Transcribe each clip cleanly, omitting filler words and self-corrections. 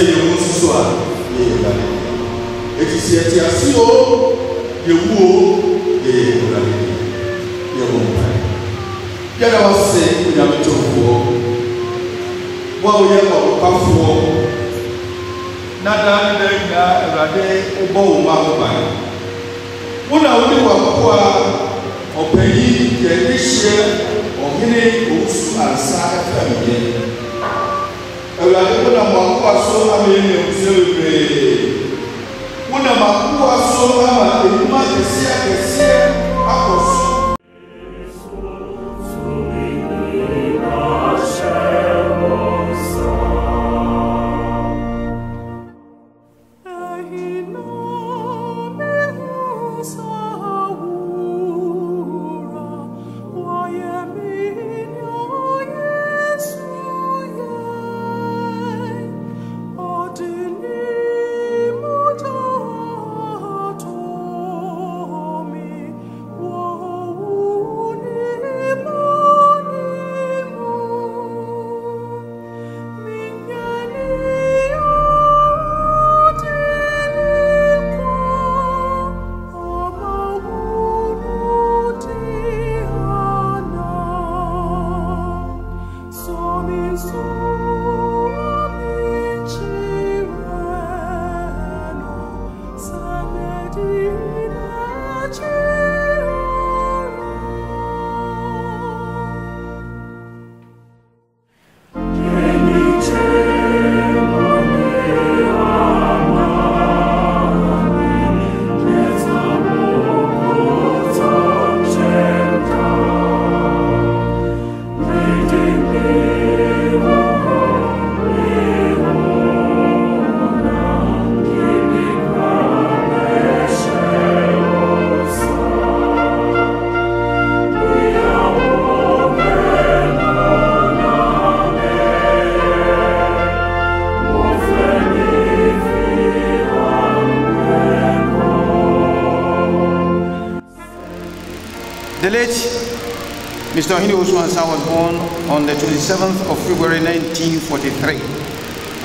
you so it is yet you woo get our say we have to what we have come for. Nada nda rade obo ma ba wona woni wakwa opanyi ye hye ohene osu ansa afamye awade wona makwa so amene msewe wona makwa so ama enuma kese akoso The late Mr. Ohene Osu-Ansah was born on the 27th of February 1943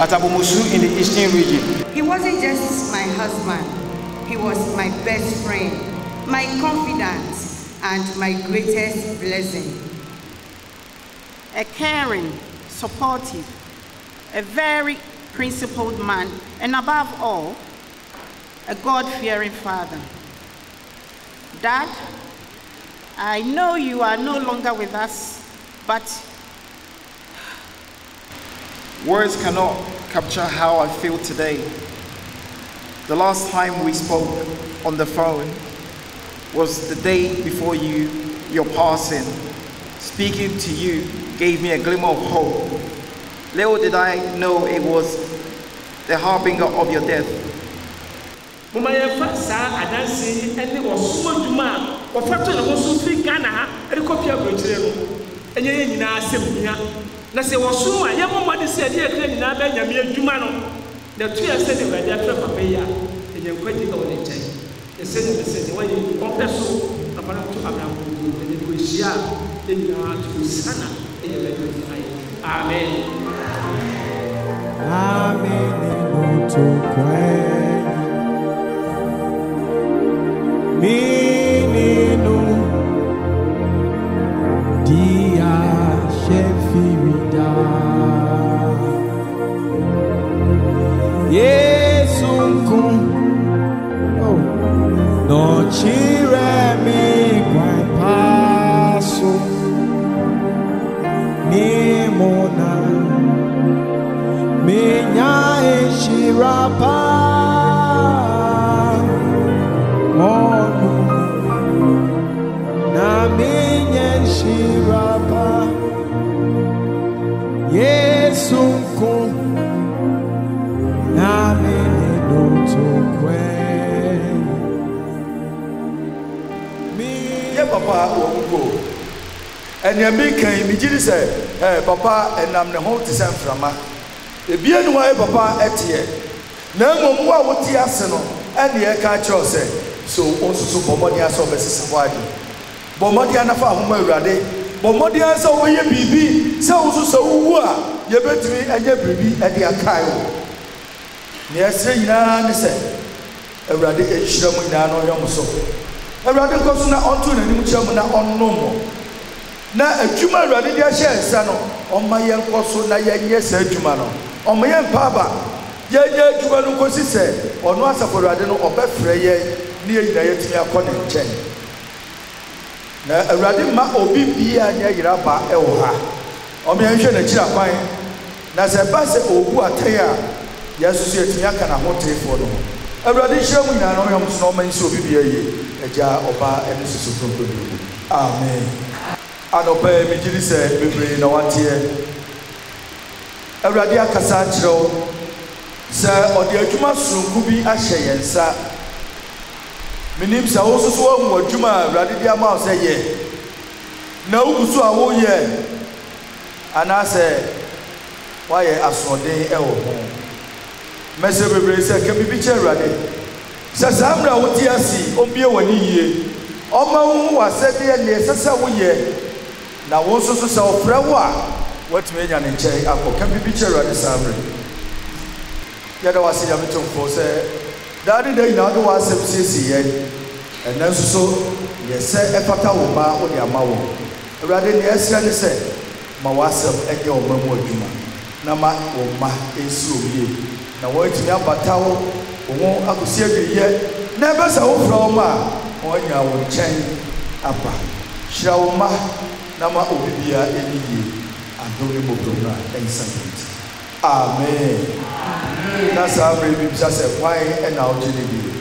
at Abomosu in the Eastern region. He wasn't just my husband, he was my best friend, my confidant, and my greatest blessing. A caring, supportive, a very principled man, and above all, a God-fearing father. Dad, I know you are no longer with us, but words cannot capture how I feel today. The last time we spoke on the phone was the day before your passing. Speaking to you gave me a glimmer of hope. Little did I know it was the harbinger of your death. Ofato na wosu fi Ghana ha erikopia brochire no enye ye nyina asem na se wosu a ye momode se ade akra nyina ba nyame adwuma no na tu ya se de wade afra papa ya enye nkwaji ka woni nkyai ye se de se de wani kompeso na para to Abraham ko de ko hia nyina to sana enye le do ai amen amen to kwe menino dia chefirida yesunkum no chire mi paso ni mona menya eshirapa Shirapa Yesunku Namene Dotokwe Me Papa Wongo and your big came, me say, Papa, and I'm the home to San Frama. The beer no Papa etie. No more what the arsenal and the air catch say. So also Bomodia so versus Wadi. Bomodia Nafa Huma Rade, Bomodia so we BB, so also so who are your battery and your baby at the Akaio. ne ɛsɛ nyinaa ne sɛ awurade ɛhyira mu nyinaa na ɔyɛ mo so awurade nkɔ so na ɔnto n'anim kyerɛ mu na ɔnnom na adwuma awurade de ahyɛ nsa no ɔma yɛnkɔ so na yɛnyɛ saa adwuma no ɔma yɛn mpaaba yɛnyɛ adwuma no nkɔsi sɛ ɔno asafo awurade no ɔbɛfrɛ yɛn ne yɛn nyinaa yɛtumi akɔ ne nkyɛn na awurade ma obi biara nyɛ yera ba ɛwɔ ha ɔma yɛnhwɛ n'akyiri akwan na sɛ ɛba sɛ ɔbu atɛn a yɛsoso yɛtumi aka n'ahoteefoɔ no ho awurade hyira mu nyinaa na ɔyɛ mo so na ɔma nsi obi biara yie agya ɔba ɛne soso kronkron mu amen anɔpɛ megye di sɛ bebree na wateɛ awurade akasa akyerɛ wo sɛ ɔde adwuma soronko bi ahyɛ yɛn nsa menim sɛ wo soso wahu adwuma a awurade de ama wo sɛ yɛ na wogu so a woyɛ anaasɛ woayɛ asoɔden ɛwɔ ho mɛsɛ bebree sɛ ka biribi kyɛ awurade sɛ saa mmerɛ a wote ase ɔmbie w'ani yie ɔma wo ho w'asɛdeɛ neɛ ɛsɛ sɛ woyɛ na wo nso so sɛ ɔfrɛ wo a woatumi anya ne nkyɛn akɔ ka biribi kyɛ awurade saa mmerɛ yɛda wase nyame tomfoɔ sɛ daa ne da nyinaa wode w'asɛm siesie yɛn ɛnɛ nso so yɛ sɛ ɛfata wo mma wode ama wɔ awurade neɛ ɛsrɛ ne sɛ ma w'asɛm ɛnyɛ ɔma mu adwuma na ma wo mma ɛnsi owie na wɔatumi abata wo wo ho akɔsi adwiyɛ na ɛbɛsɛ wofrɛ wo ma a ɔnya wo nkyɛn aba hyira wo mma na ma obi biara ɛni yie adom ne mmɔborɔmu a ɛnsa nti amen na saa mmerɛ bi bisa sɛ kwan ɛna wogye ne bi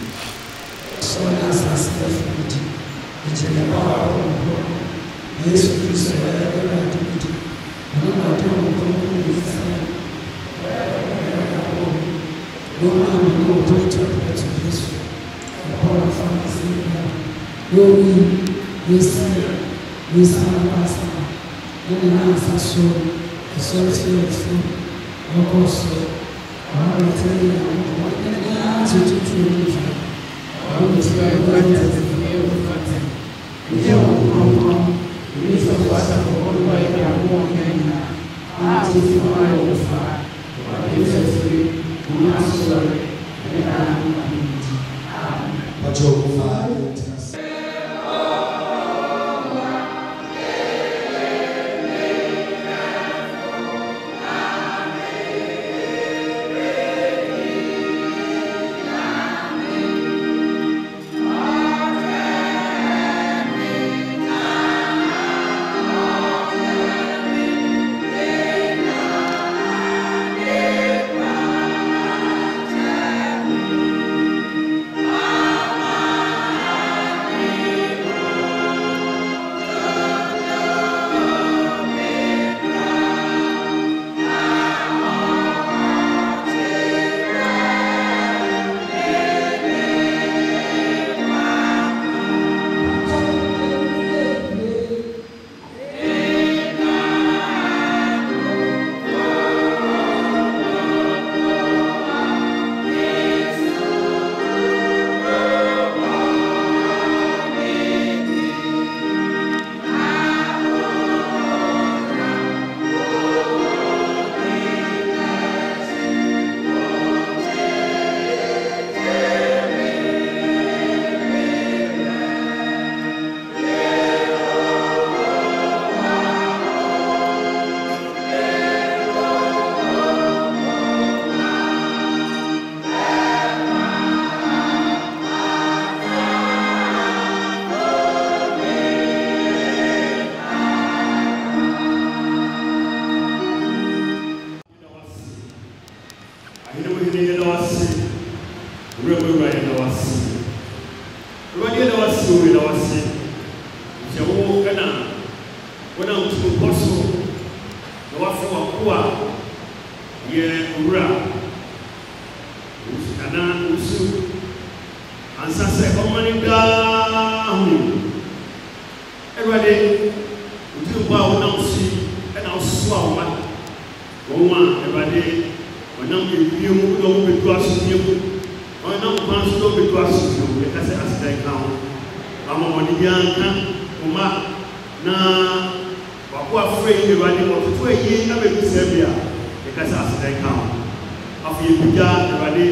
afọ yɛbigya Awurade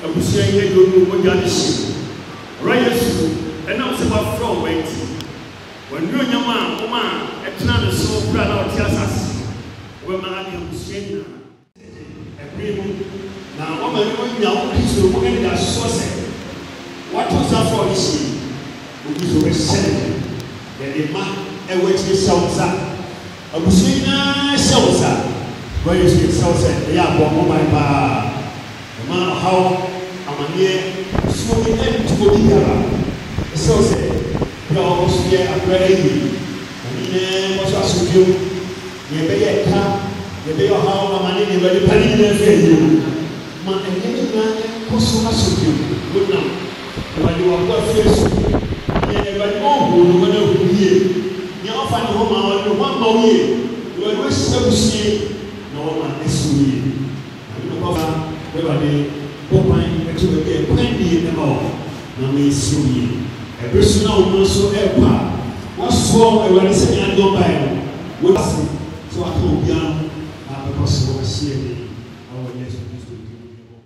abusua yi ɛdi onu mogya de hye ɔra Yesu ɛnam sɛ wafrɛ wo nti wɔnnuo nyama a woma a ɛtena ne so kura na ɔte asase wɔbɛma ade abusua nyinaa ɛbere mu na wɔma ne wɔnya wo Kristo mu ɛne da soɔ sɛ wato nsa frɛ ɔde hye obi so wɔhyɛ yɛde ma ɛwɔ akyiri hyɛ wo nsa abusua nyinaa hyɛ wo nsa ɔra Yesu hyɛ wo sɛ ɛyɛ aboɔ mɔman paa ɛma ɔhaw amanneɛ suo bi ɛntu obi biara ɛsɛ wo sɛ bia ɔwɔ so yɛ akora yi ɔne wɔso asodwo ne yɛbɛyɛ ka yɛbɛyɛ ɔhaw amanne ne yɛbɛde pane nyinaa fi ayie ma ɛnyɛ ne nyinaa kɔ so asodwo wonam Awurade waboa fie so ne Awurade ɔnhoro no wɔn ahu yie nea ɔfa ne ho ma ɔde ne ho ama wo yie Awurade wɔahyira busie na wɔma ɛso yie na ne nokɔfa Awurade bɔpan ɛto baabi a ɛkwan nie ɛma wɔ na ma ɛsi wo yie ɛbere so na wɔn nso ɛrepa wasoɔ Awurade sɛ nea ade ɔbaeɛ no wɔde ase sɛ waka obiara na abɛkɔ so wɔahyia ne awɔ Yesu Kristo din mu.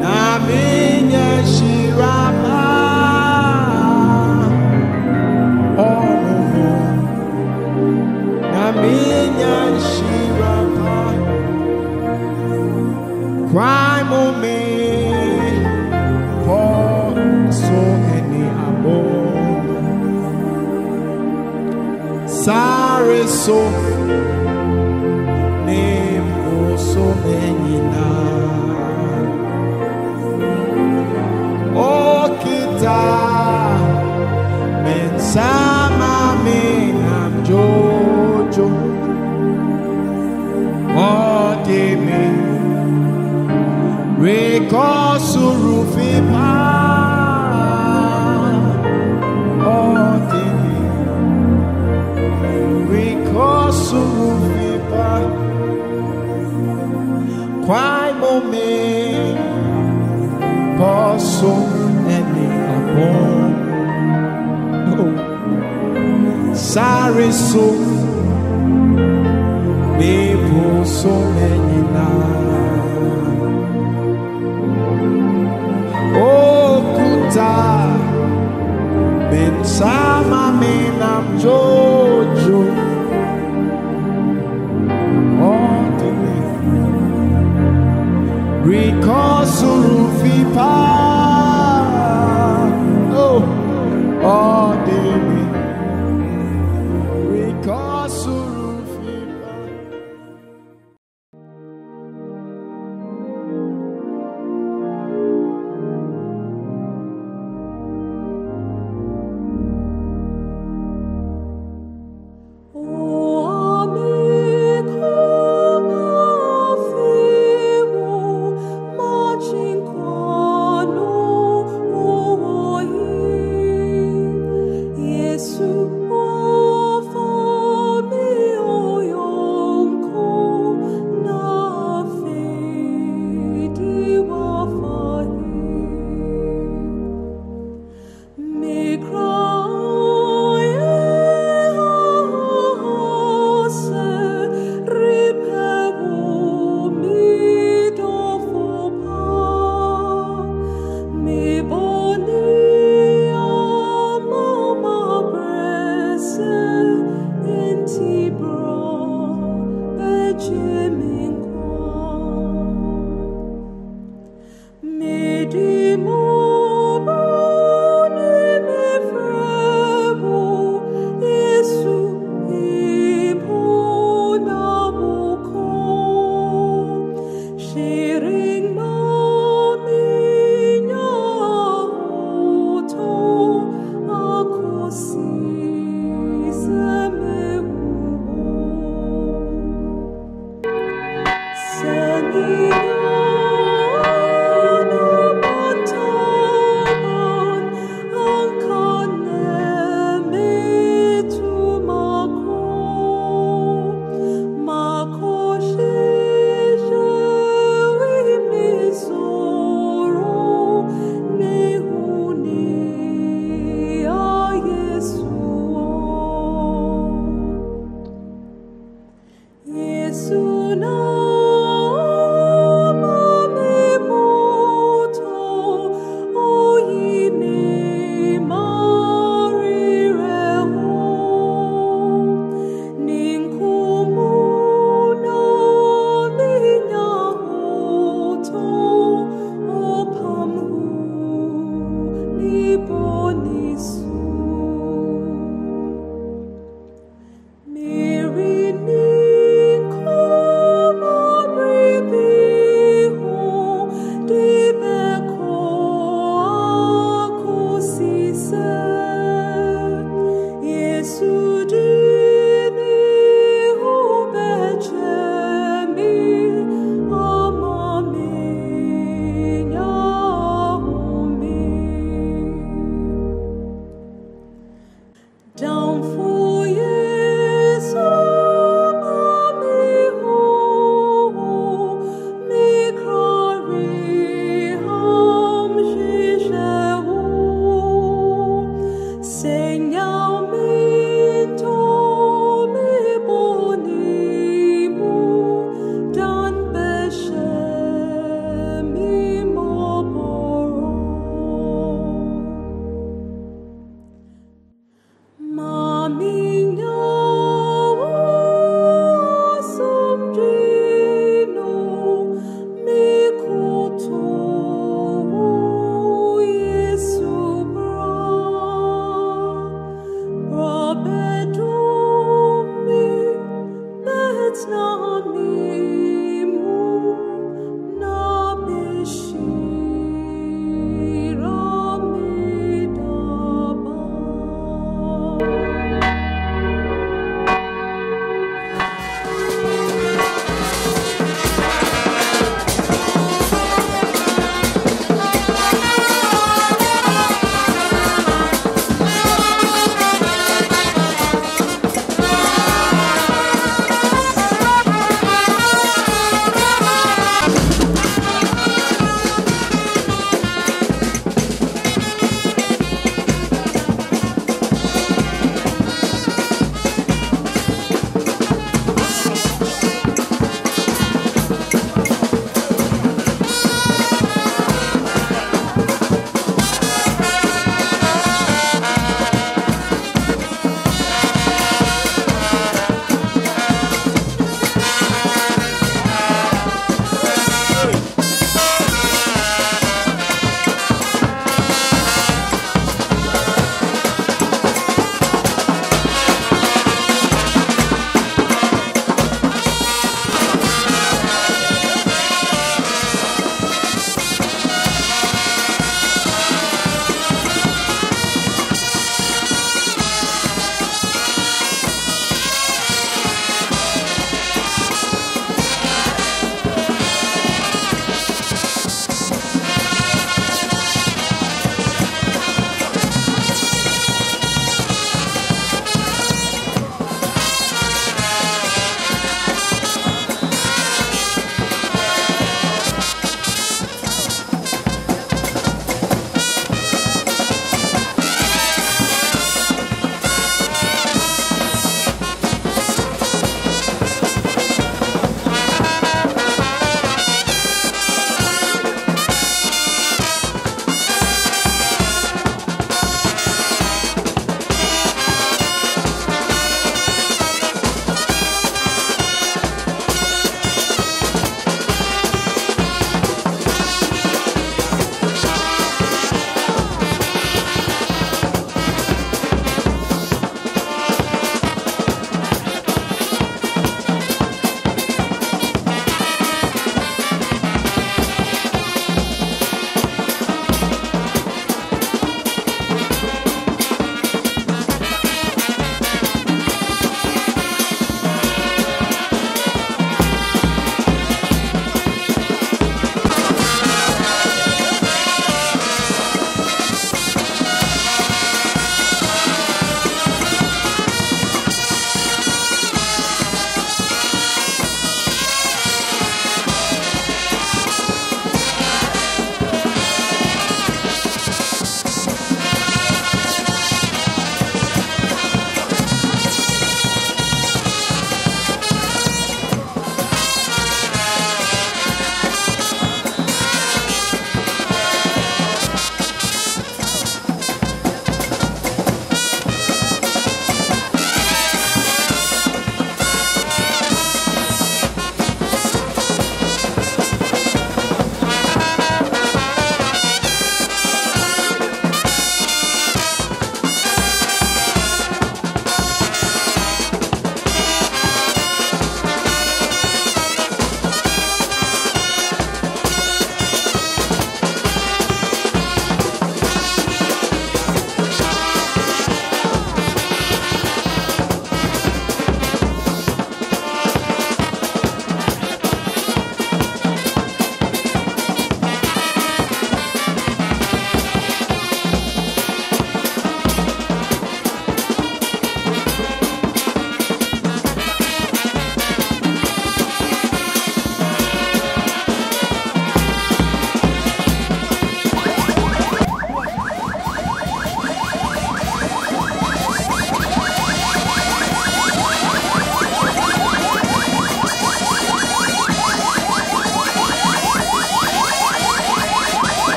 Na minha shirapa Sare so name so many O kita men sama menam jojo O demi rekosuru fipa O demi rekosuru fipa Kwai mome koso eni abon Sare so Bebo so many na Oh kuta Ben sama menam jojo Oh dimi Rikosuru fipa Oh Oh dimi Rikosuru fipa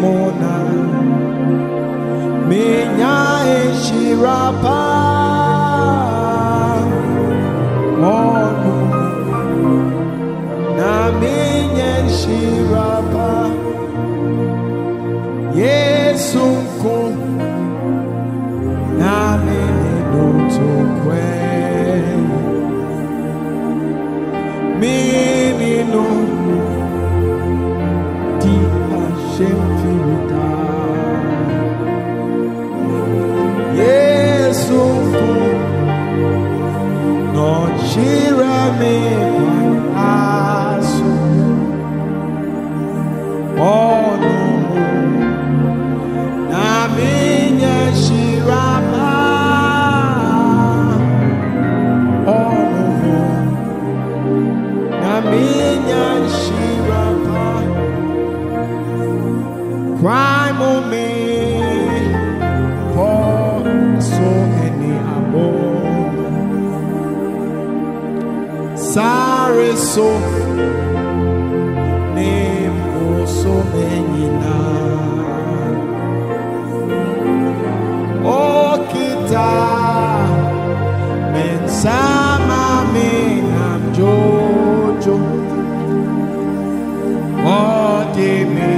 mona minya eshirapa onu na minya eshirapa Yesu ko na mene doto kwe mimi no di Hashem firida Yesu ko no chira me asu oh no na minha shirapa oh no na minha shirapa cry moment for so any amor sorry so name so many oh kita mensama menam jojo oh demi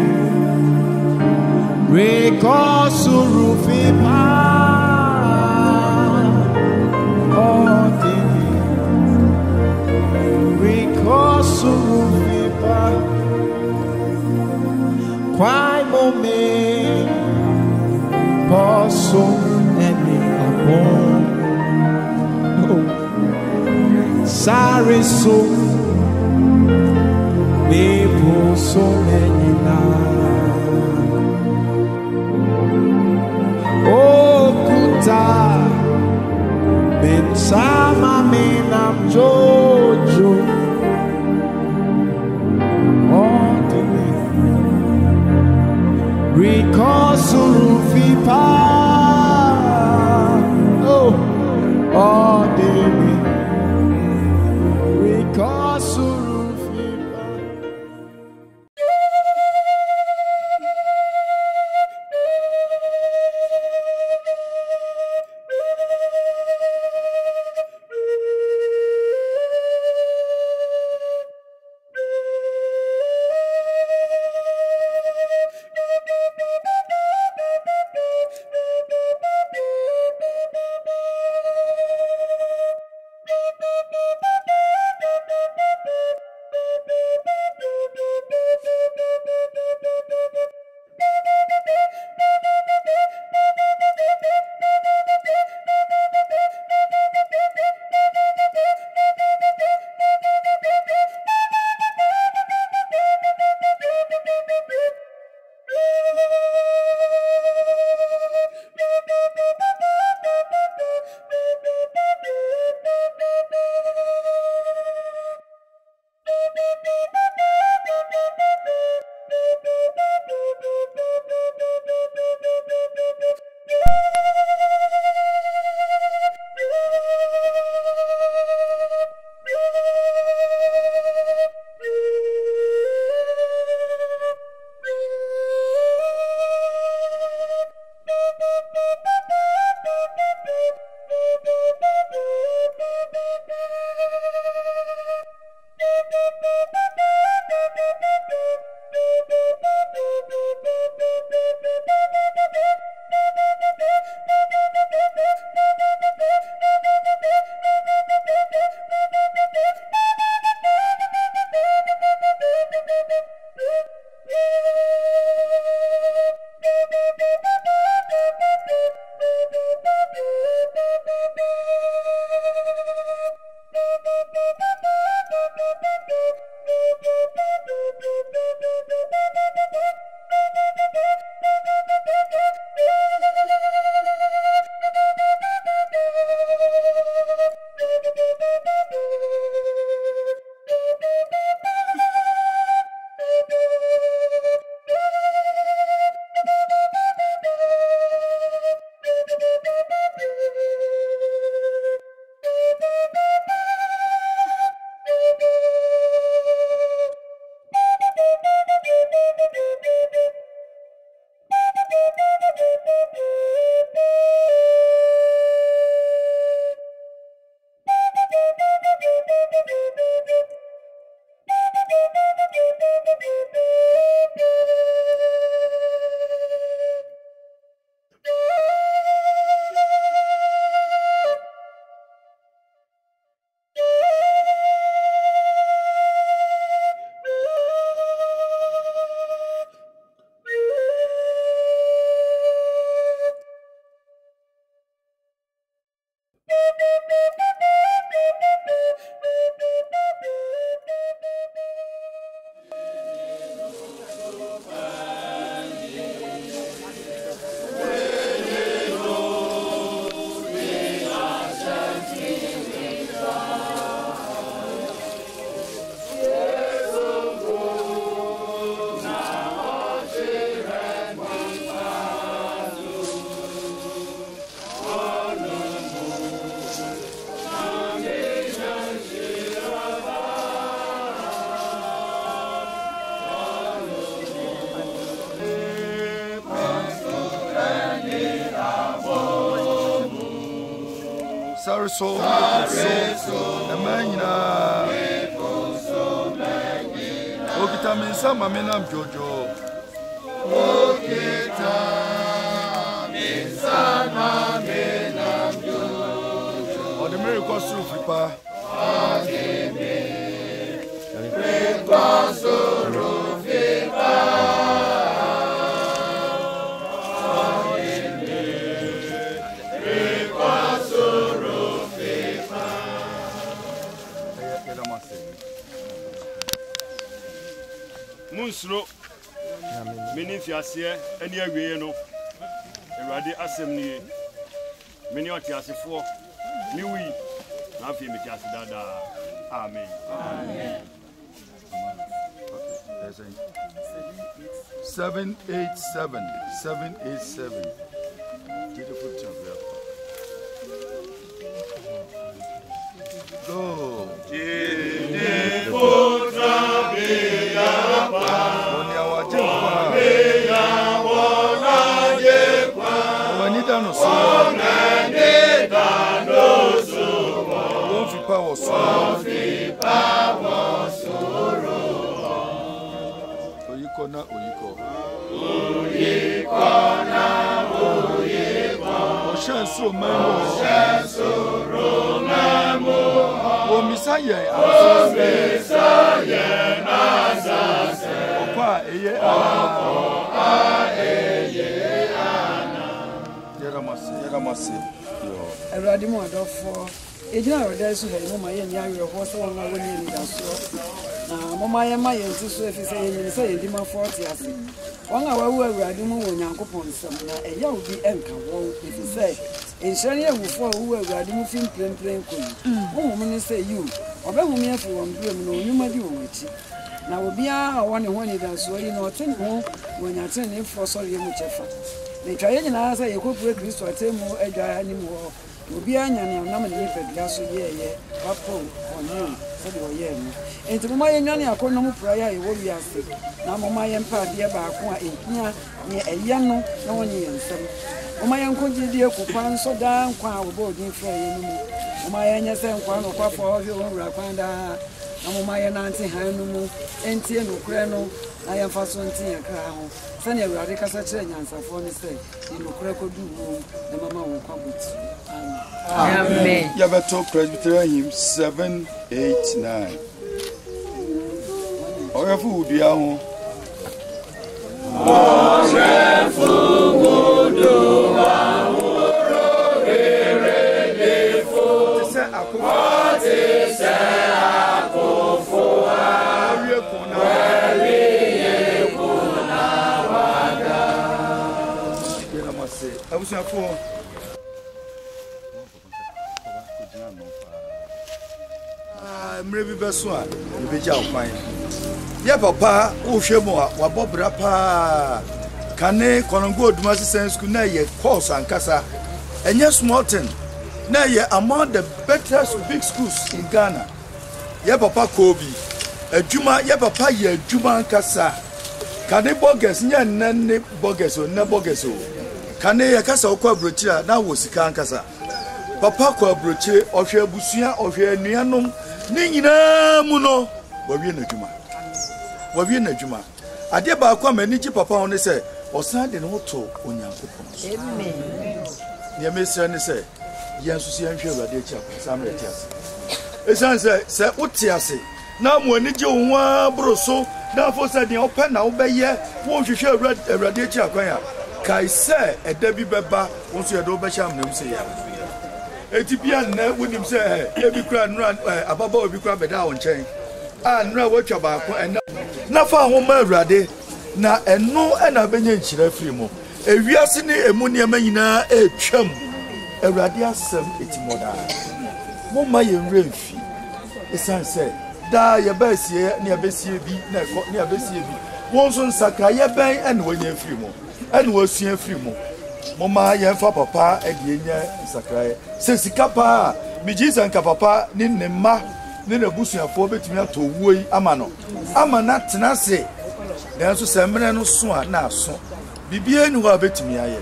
rekosuru pa oh demi rekosuru pa quai momento posso any amor sare so me posso menina oh kuta pensama menam jojo oh dime Rikosuru fipa oh oh demi Rikosuru fipa Sorry, so. The man, Okita Mamenam Jojo. Okita Mamenam Jojo. Or the miracle Sufipa. Munsro mini fiase ani awie no Ewurade asem nie mini otiasefo ni wi na afi mi tiase dada amen amen 787 beautiful chapter go Everybody more for a general days who had my young horse on my winning Mamma, my so if you say, Dima 40 as 1 hour we are doing when Uncle Ponsum, and you will be Enka, if you say, in Shania will fall who are doing plain. Woman say you, or when we have one bloom, no, you might do it. Now will be our one so you know, 10 more when you're turning for sorry, whichever. The Trajan answer a corporate Christ or 10 more anymore. Will be an nominated Gasso, Papa, on you, said your year. And to my nanny, I call no prayer, it will be a sick. Now, my empire, dear Barqua, near a young no one years. Oh, my uncle, dear Copan, so down, quite a boarding for you. My aunt, and one of our for your own Rapanda. I'm my auntie Hanumu, and Tiano Crano. I am fascinating a crown. Send a radical such an answer for the sake. You know, Craco do room, the mamma will come with you. Amen. Yavato Presbyterian 789. Or food, Yaho. Maybe Beswa, the Jow Pine. Ya papa, O Shemo, Wabobra pa. Cane, Congo, Master Sense, Kuna, ye course and Casa, and yes, Morton. Now, ye among the better big schools in Ghana. Ya papa Kobe, a Juma, ya papa, ye Juma Casa. Cane Bogus, Nane Bogus or Nabogeso. Cane, a Casa or Quabrutia, now was Kankasa. Papa Quabrutia, or Share Busia, or Share Nianum. Nina Muno, Wavian Juma. Wavian Juma. I did about come and papa on the say, or sand in auto on your coupons. Amen. Near Miss Sandy say, yes, you see, I'm sure that some letters. As I say, what Tiasi. Now, when you want Broso, now for the open now, by ye, won't you share a radiator? Kai say, a Debbie Beba, won't you a Dobasham, say. Etibian would him say, every crown run above all, be crab down chain. And now what about and now for home, Rade. Now, and no, and I've been in Chilefimo. A Viasini, a Munia Manina, a chum, a radiasum, it's modern. Mumma and Renfi. A son said, Da ya best year near Bessie B, near Bessie B. Once on Sakaya Bay and when you're free more, and was seeing free more. Mama yan fa papa edienya sakrai sesikapa mijis and papa ni nemma ni nebusuafo betumi atowui amano amana tenase nanso semre no so a na so bibie ni ho betumi aye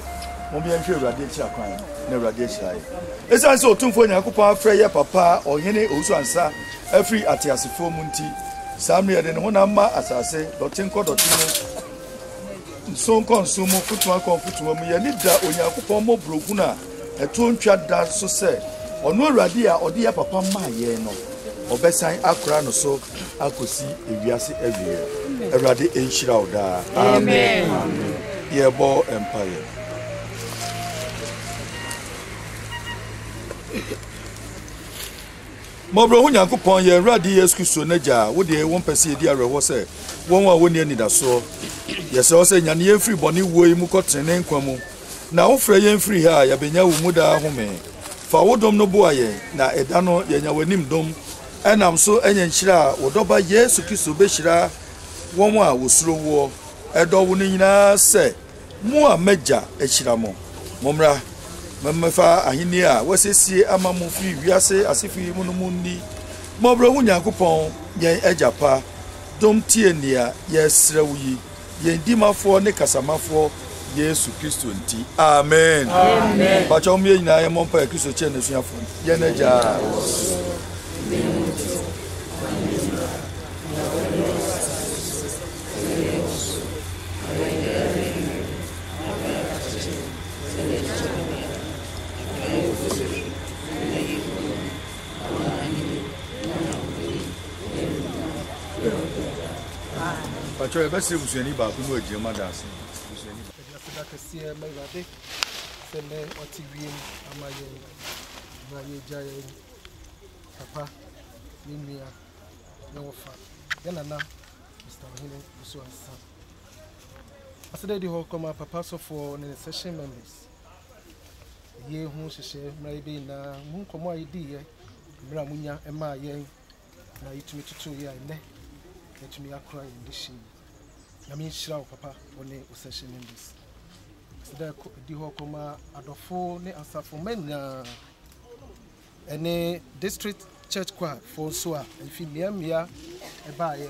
mo bi nhwe awurade akyira kwan na awurade akyira ye esan sɛ otumfo nyankopɔn afrɛ yɛ papa ɔhene owusu ansa afiri atiasefo mu nti saa mmere yɛde ne ho nama asase dɔte nkɔ dɔte mu nso nkɔ nso mu futuma kɔ futuma mu yɛni da onyankopɔn mmɔ buroku na ɛto ntwa da so sɛ ɔno awurade a ɔde yɛ papa maa yɛn no ɔbɛsan akora no so akosi ewiase awie awurade enhyira wo daa amen yɛbɔ empire mɔbrɔ ho nyankopɔn yɛ awurade yesu kristo n'agya wo de wɔn pɛsɛ yɛdi awerɛhɔ sɛ wɔn a wɔnni anidasoɔ yɛsɛ wɔ sɛ nyane yɛn firi bɔne wuo yi mu kɔtene nkwa mu na wofrɛ yɛn firi ha a yɛbɛnya wo mu daa home fa wo dɔm no boa yɛn na ɛda no yɛnya w'anim dɔm ɛnam so ɛnyɛ nhyira a wo dɔba yesu kristo bɛhyira wɔn a wosuro woɔ ɛdɔ wo no nyinaa sɛ mo a mɛgya ahyira mo mommra mɛmɛfa ahenni a wɔasiesie ama mo firi wiase asefi mu no mu nni mɔbrɛ ho nyankopɔn yɛn agya pa dɔm tie nea yɛsrɛ wo yi yɛn dimafoɔ ne kasamafoɔ yesu kristo nti amen bakyɛ wɔn yɛ nyinaa yɛmmɔ mpa yɛ kristo kyɛn n'asuafoɔ yɛn agya Pacho ebe se busuani ba ku no agyema da ase busuani ba kase ma irade se me oti wiem amaye na ye jaye papa ni nua na wofa ya nana Mr. Ohene Owusu Ansa asede di ho koma papa so for ne session members ye hu hyehye mra bi na mu nkomo ayidi ye mra munya ema ye na yitumi tutu ye ne yitumi akora indishi na me shira papa one session members asede di ho koma adofo ne asafo mena ene district church choir for so a ifi miamia eba ye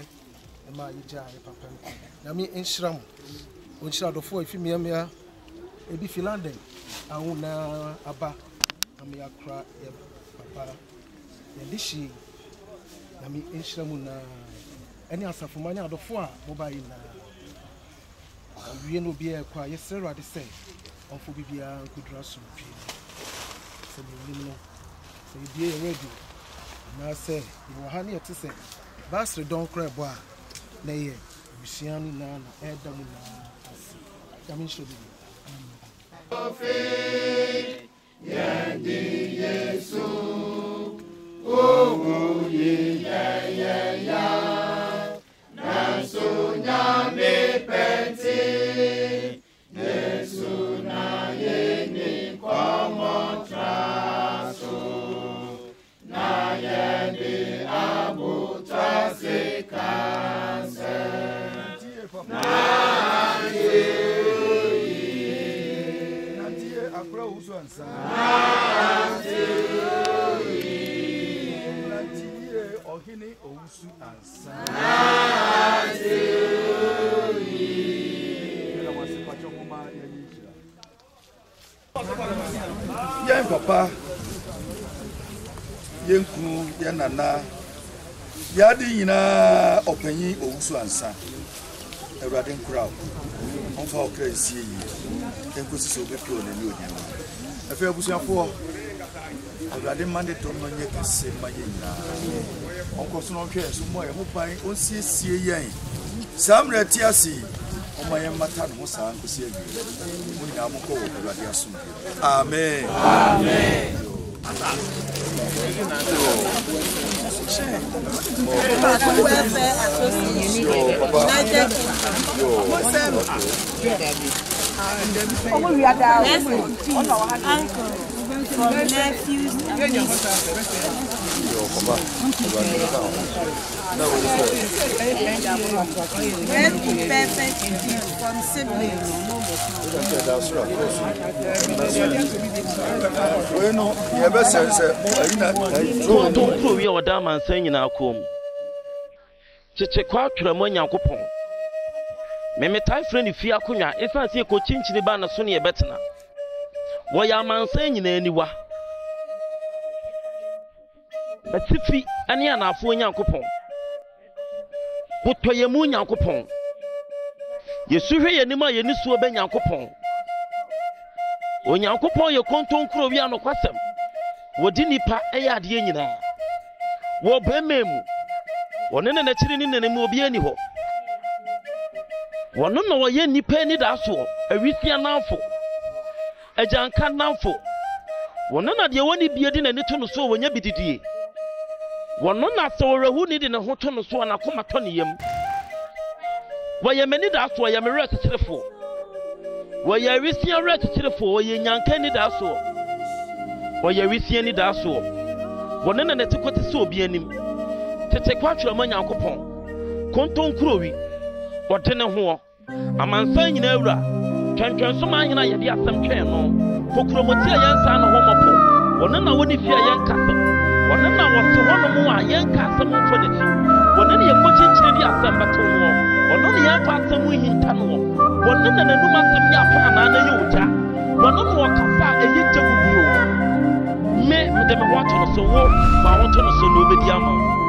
ema ye jaye papa na me enshira mo onshira adofo ifi miamia ebi filande ahuna aba ami akra ye papa ye dishi na mi enshira mu na eni asafo manya adofo a moba yi na wie no bi e kwa ye sero ade se onfo bibia nkudura so pi se ni no se bi e ready na se wo ha ne yete se basre don kra bo a na ye bisian na na eda mu na kami shobi Yandi Yesu oh yeah Naso nyame penti Yesu na yeni komo traso na yeni abuta se kanse na Akura Owusu Ansa Ohene Owusu Ansa Yen papa yen kunu yen nana yadi nyina opanyi Owusu Ansa Ewurade nkura onfa okra sie yi enkosi so bepi o nani onyama afi abusuafo Ewurade mande to no nye kase maye nyina onkoso no hwe so mo e ho ban onsiesie yen samra ti ase omaye mata no sa nkosi awie mo nyina mo ko Ewurade asom amen amen from nephews and nieces. Perfect from siblings. Bueno, you better say, no, don't prove your damn and saying in our comb. Cheche kwa kiramo nyankopon. Me time friend if you akunya, if I see a coaching to the banner soon ye better. wɔyɛ amansan nyinaa aniwa bɛtifi ɛne anaafo Nyankopɔn wotɔ yɛ mu Nyankopɔn Yesu hwɛ yɛ nim a yɛ ni suo bɛ Nyankopɔn Onyankopɔn yɛ kontonkuro wi anokwasɛm wodi nipa ɛyɛ adeɛ nyinaa wɔ bɛmɛ mu wɔne na n'akyiri ne nene mu obi ani hɔ wɔno na wɔyɛ nipa ani da so awisia namfo agyanka namfo wɔno na deɛ wɔne bie di n'ani to no so wɔnya bididie wɔno na sɛ wɔrehu ne de ne ho to no so na koma tɔ ne yam wɔyɛ mani da so wɔyɛ merɛ teterefo wɔyɛ awisia rɛ teterefo wɔyɛ nyanka ni da so wɔyɛ awisia ni da so wɔno na n'ati kote sɛ obi anim tete kwatwerɛ ma Nyankopɔn kontonkuro wi wɔde ne ho amansan nyina awura twɛntwɛn so ma ahena yɛde asɛm twɛn no kokuromoti a yɛnsa no ho mɔpo wɔne na wɔne fie a yɛnkasɛm wɔne na wɔte hɔ no mu a yɛnkasɛm mfɔ n'akyi wɔne ne yɛkɔkyinkyiri de asɛm bɛto no wɔne ne yɛmfa asɛm hinta no wɔne na n'anum asɛm yɛ apaanaa na yɛ ogya wɔne na wɔkasa a ɛyɛ gya guguo me mede me ho ato no so wo ma wo to no so na obɛdi ama wo